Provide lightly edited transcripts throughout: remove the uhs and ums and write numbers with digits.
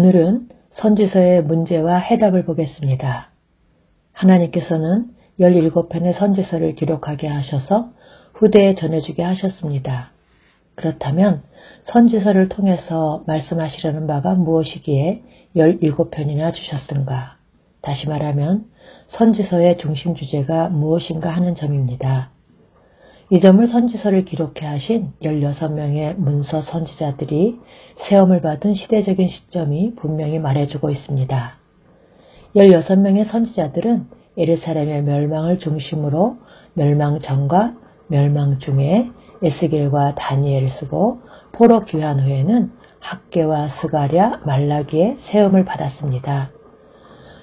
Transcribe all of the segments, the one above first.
오늘은 선지서의 문제와 해답을 보겠습니다. 하나님께서는 17편의 선지서를 기록하게 하셔서 후대에 전해주게 하셨습니다. 그렇다면 선지서를 통해서 말씀하시려는 바가 무엇이기에 17편이나 주셨는가? 다시 말하면 선지서의 중심 주제가 무엇인가 하는 점입니다. 이 점을 선지서를 기록해 하신 16명의 문서 선지자들이 세움을 받은 시대적인 시점이 분명히 말해주고 있습니다. 16명의 선지자들은 예루살렘의 멸망을 중심으로 멸망 전과 멸망 중에 에스겔과 다니엘을 쓰고 포로 귀환 후에는 학개와 스가랴, 말라기의 세움을 받았습니다.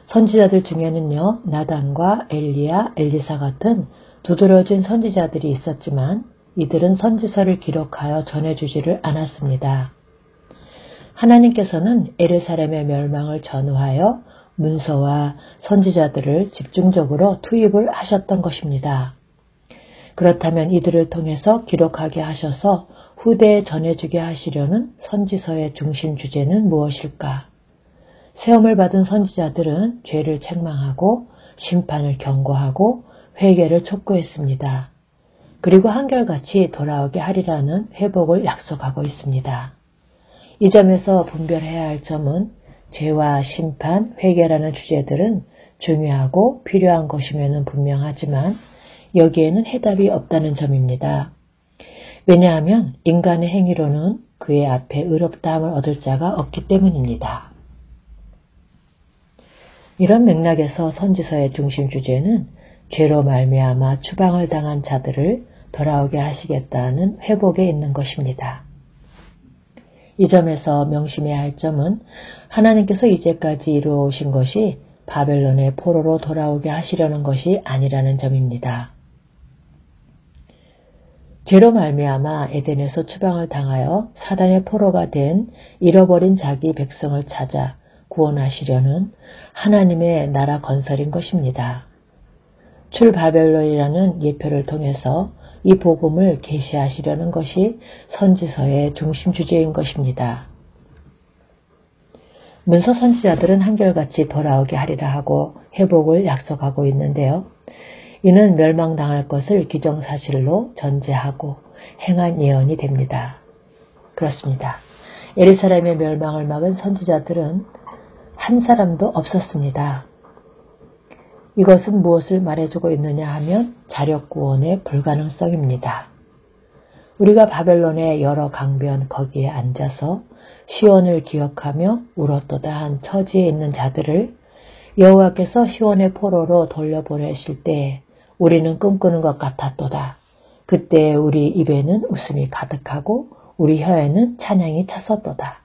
선지자들 중에는요, 나단과 엘리야, 엘리사 같은 두드러진 선지자들이 있었지만 이들은 선지서를 기록하여 전해주지를 않았습니다. 하나님께서는 예루살렘의 멸망을 전후하여 문서와 선지자들을 집중적으로 투입을 하셨던 것입니다. 그렇다면 이들을 통해서 기록하게 하셔서 후대에 전해주게 하시려는 선지서의 중심 주제는 무엇일까? 세움을 받은 선지자들은 죄를 책망하고 심판을 경고하고 회개를 촉구했습니다. 그리고 한결같이 돌아오게 하리라는 회복을 약속하고 있습니다. 이 점에서 분별해야 할 점은 죄와 심판, 회개라는 주제들은 중요하고 필요한 것이면 분명하지만 여기에는 해답이 없다는 점입니다. 왜냐하면 인간의 행위로는 그의 앞에 의롭다함을 얻을 자가 없기 때문입니다. 이런 맥락에서 선지서의 중심 주제는 죄로 말미암아 추방을 당한 자들을 돌아오게 하시겠다는 회복에 있는 것입니다. 이 점에서 명심해야 할 점은 하나님께서 이제까지 이루어오신 것이 바벨론의 포로로 돌아오게 하시려는 것이 아니라는 점입니다. 죄로 말미암아 에덴에서 추방을 당하여 사단의 포로가 된 잃어버린 자기 백성을 찾아 구원하시려는 하나님의 나라 건설인 것입니다. 출바벨론이라는 예표를 통해서 이 복음을 계시하시려는 것이 선지서의 중심 주제인 것입니다. 문서 선지자들은 한결같이 돌아오게 하리라 하고 회복을 약속하고 있는데요. 이는 멸망당할 것을 기정사실로 전제하고 행한 예언이 됩니다. 그렇습니다. 예루살렘의 멸망을 막은 선지자들은 한 사람도 없었습니다. 이것은 무엇을 말해주고 있느냐 하면 자력구원의 불가능성입니다. 우리가 바벨론의 여러 강변 거기에 앉아서 시온을 기억하며 울었도다 한 처지에 있는 자들을 여호와께서 시온의 포로로 돌려보내실 때에 우리는 꿈꾸는 것 같았도다. 그때 우리 입에는 웃음이 가득하고 우리 혀에는 찬양이 찼었도다.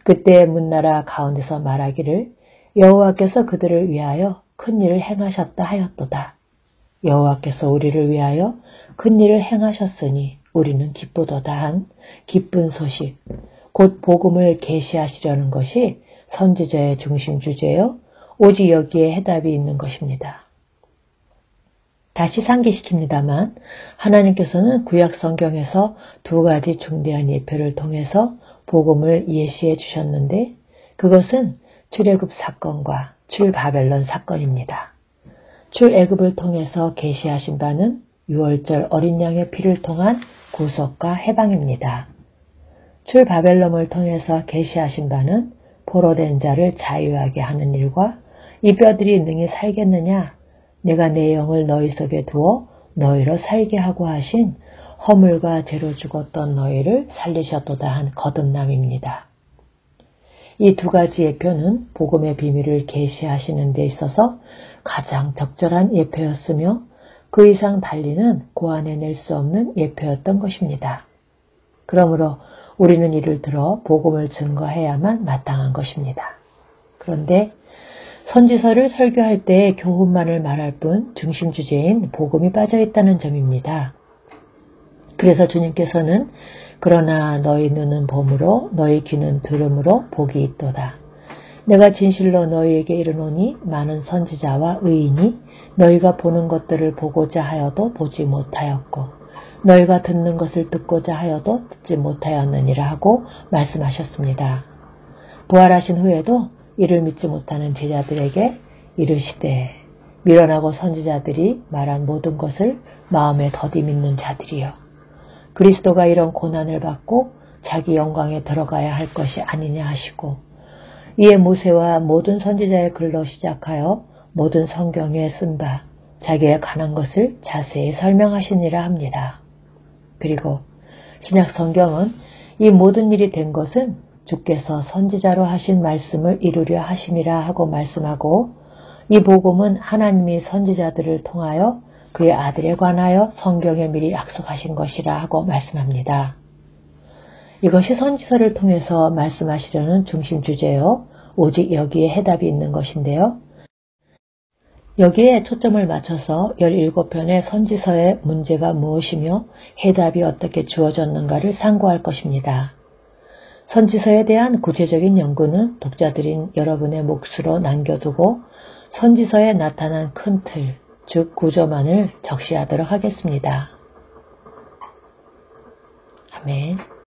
그때 문나라 가운데서 말하기를 여호와께서 그들을 위하여 큰 일을 행하셨다 하였도다. 여호와께서 우리를 위하여 큰 일을 행하셨으니 우리는 기쁘도다 한 기쁜 소식, 곧 복음을 계시하시려는 것이 선지자의 중심 주제요. 오직 여기에 해답이 있는 것입니다. 다시 상기시킵니다만 하나님께서는 구약 성경에서 두 가지 중대한 예표를 통해서 복음을 예시해 주셨는데 그것은 출애굽 사건과 출바벨론 사건입니다. 출애굽을 통해서 계시하신 바는 유월절 어린 양의 피를 통한 구속과 해방입니다. 출바벨론을 통해서 계시하신 바는 포로된 자를 자유하게 하는 일과 이 뼈들이 능히 살겠느냐 내가 내 영을 너희 속에 두어 너희로 살게 하고 하신 허물과 죄로 죽었던 너희를 살리셨도다 한 거듭남입니다. 이 두 가지 예표는 복음의 비밀을 계시하시는 데 있어서 가장 적절한 예표였으며 그 이상 달리는 고안해낼 수 없는 예표였던 것입니다. 그러므로 우리는 이를 들어 복음을 증거해야만 마땅한 것입니다. 그런데 선지서를 설교할 때 교훈만을 말할 뿐 중심 주제인 복음이 빠져있다는 점입니다. 그래서 주님께서는 그러나 너희 눈은 봄으로 너희 귀는 들음으로 복이 있도다. 내가 진실로 너희에게 이르노니 많은 선지자와 의인이 너희가 보는 것들을 보고자 하여도 보지 못하였고 너희가 듣는 것을 듣고자 하여도 듣지 못하였느니라 하고 말씀하셨습니다. 부활하신 후에도 이를 믿지 못하는 제자들에게 이르시되 미련하고 선지자들이 말한 모든 것을 마음에 더디 믿는 자들이여. 그리스도가 이런 고난을 받고 자기 영광에 들어가야 할 것이 아니냐 하시고 이에 모세와 모든 선지자의 글로 시작하여 모든 성경에 쓴 바 자기의 관한 것을 자세히 설명하시니라 합니다. 그리고 신약 성경은 이 모든 일이 된 것은 주께서 선지자로 하신 말씀을 이루려 하심이라 하고 말씀하고 이 복음은 하나님이 선지자들을 통하여 그의 아들에 관하여 성경에 미리 약속하신 것이라 하고 말씀합니다. 이것이 선지서를 통해서 말씀하시려는 중심 주제요. 오직 여기에 해답이 있는 것인데요. 여기에 초점을 맞춰서 17편의 선지서의 문제가 무엇이며 해답이 어떻게 주어졌는가를 상고할 것입니다. 선지서에 대한 구체적인 연구는 독자들인 여러분의 몫으로 남겨두고 선지서에 나타난 큰 틀, 즉 구조만을 적시하도록 하겠습니다. 아멘.